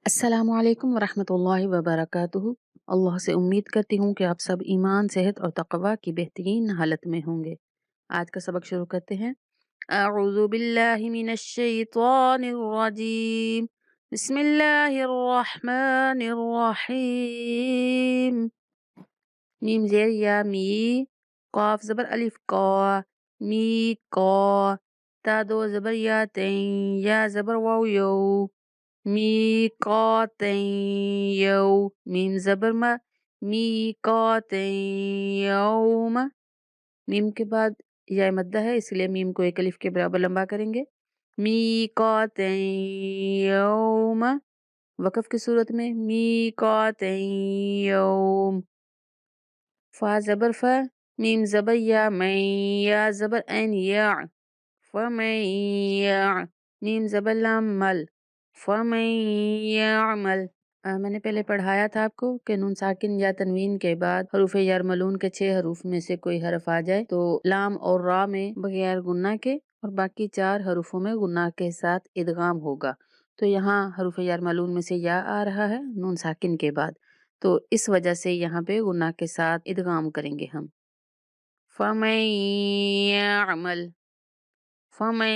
अस्सलामु अलैकुम वरहमतुल्लाहि वबरकातुहू। अल्लाह से उम्मीद करती हूँ कि आप सब ईमान, सेहत और तक़वा की बेहतरीन हालत में होंगे। आज का सबक शुरू करते हैं। अऊज़ु बिल्लाहि मिनश शैतानिर रजीम। बिस्मिल्लाहिर रहमानिर रहीम। मीम ज़ेर या मी, क़ाफ ज़बर अलिफ क़ा, मी क़ा, ता दो ज़बर या तैन, या ज़बर वाव यो, मीक़ातन यौ, मीम ज़बर मा, मीक़ातन यौम। मीम के बाद या मद्दा है, इसलिए मीम को एक अलिफ के बराबर लंबा करेंगे। मीक़ातन यौम। वक़फ़ की सूरत में मीक़ातन यौम। फ़ा ज़बर फ़ा, मीम ज़बर या मैं, या ज़बर ऐन या, फ़मन या, मीम ज़बर लाम मल, फ़मन यअमल। मैंने पहले पढ़ाया था आपको कि नून साकिन या तनवीन के बाद हरूफ यरमलून के 6 हरूफ में से कोई हरफ आ जाए तो लाम और रा में बगैर गुन्ना के और बाकी 4 हरूफों में गुन्ना के साथ इदगाम होगा। तो यहाँ हरूफ यरमलून में से या आ रहा है नून साकिन के बाद, तो इस वजह से यहाँ पे गुन्ना के साथ इदगाम करेंगे हम। फ़मन यअमल, फ़मन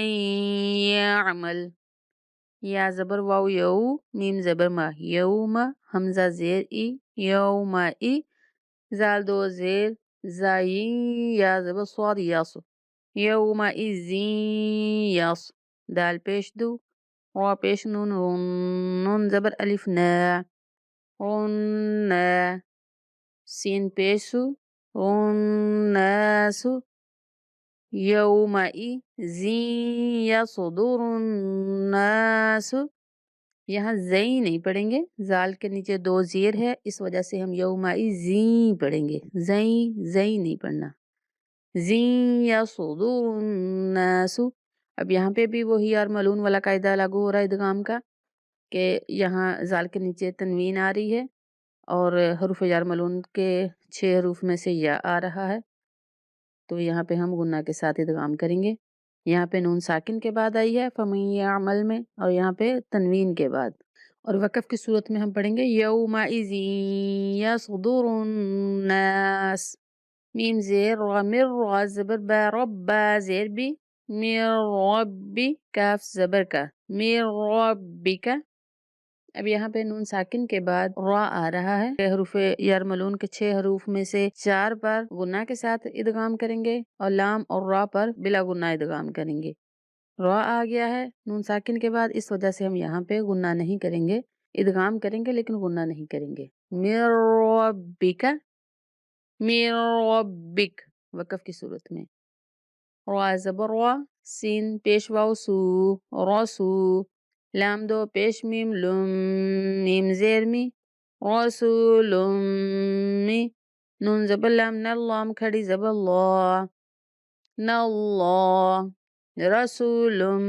यअमल। या ज़बर वाव यौ, मीम ज़बर मा, यौमा, हमज़ा ज़ेर ई, यौमा ई, ज़ाल दो ज़ेर, ज़ाइन, या ज़बर स्वाद यस, यौमा इज़्ज़िन यस, दाल पेश दो, रा पेश नून, नून ज़बर अलिफ ना, उन्ना, सीन पेशु, उन्नासु, यौमाइज़िन यसदुरुन्नासु। यहाँ ज़ई नहीं पढ़ेंगे, जाल के नीचे 2 ज़ेर है, इस वजह से हम यौमाइज़िन पढ़ेंगे। ज़ई ज़ई नहीं पढ़ना। ज़िन यसदुरुन्नासु। अब यहाँ पे भी वही यरमलून वाला कायदा लागू हो रहा है इदगाम का, कि यहाँ जाल के नीचे तनवीन आ रही है और हरूफ यरमलून के 6 हरूफ में से या आ रहा है, तो यहाँ पे हम गुन्ना के साथ इदगाम करेंगे। यहाँ पे नून साकिन के बाद आई है फमन यअमल में, और यहाँ पे तनवीन के बाद। और वक़फ़ की सूरत में हम पढ़ेंगे यौमाइज़िन यसदुरुन्नास। मीम ज़ेर रा मिर, रा ज़बर बा, रब्बा ज़ेर बी, मिर रब्बी, काफ ज़बर का, मिर रब्बिका। अब यहाँ पे नून साकिन के बाद रा आ रहा है। हरूफ यरमलून के 6 हरूफ में से 4 पर गुन्ना के साथ इदगाम करेंगे और लाम और रा पर बिला गुन्ना इदगाम करेंगे। रा आ गया है नून साकिन के बाद, इस वजह से हम यहाँ पे गुन्ना नहीं करेंगे, इदगाम करेंगे लेकिन गुन्ना नहीं करेंगे। मिर रब्बिका, मिर रब्बिक, वक़फ़ की सूरत में। रा ज़बर रा, सीन पेश वाव सू, रसू, लाम दो पेश मीम लुम, मीम ज़ेर मी, रसूलुम मी, नून ज़बर लाम नल, लाम खड़ी ज़बर ला, नल्ला, रसूलुम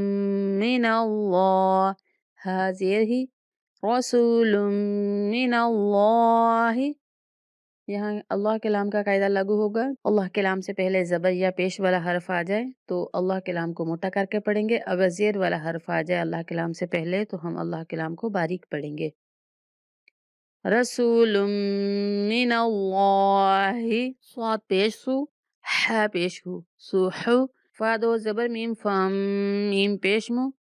मिनल्लाह, हा ज़ेर ही, रसूलुम मिनल्लाहि। यहाँ अल्लाह के लाम का कायदा लागू होगा। अल्लाह के लाम से पहले ज़बर या पेश वाला हर्फ आ जाए तो अल्लाह के लाम को मोटा करके पढ़ेंगे। अगर ज़ेर वाला हर्फ आ जाए अल्लाह के लाम से पहले तो हम अल्लाह के लाम को बारीक पढ़ेंगे। रसूलुम मिनल्लाहि, स्वाद पेश सु, हा पेश हु, सुहु, फा दो ज़बर मीम फम, मीम पेश मु,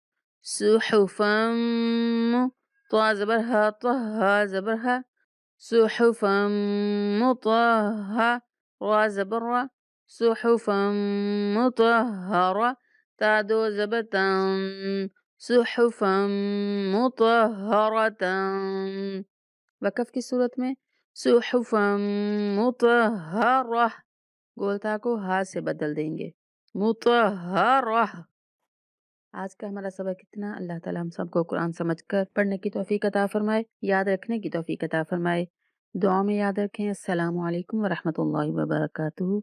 सुहुफम, तो ज़बर हा, तो हा ज़बर हा, सुहुफम मुतहहा, रा ज़बर रा, सुहुफम मुतहहरा, ता दो ज़बर तन, सुहुफम मुतहहरतन। वक़फ़ की सूरत में सुहुफम मुतहहरा, गोलता को हा से बदल देंगे, मुतहहरा। आज का हमारा सबक इतना। अल्लाह ताला हम सबको कुरान समझकर पढ़ने की तौफीक अता फरमाए, याद रखने की तौफीक अता फरमाए। दुआ में याद रखें। अस्सलामु अलैकुम व रहमतुल्लाहि व बरकातुहू।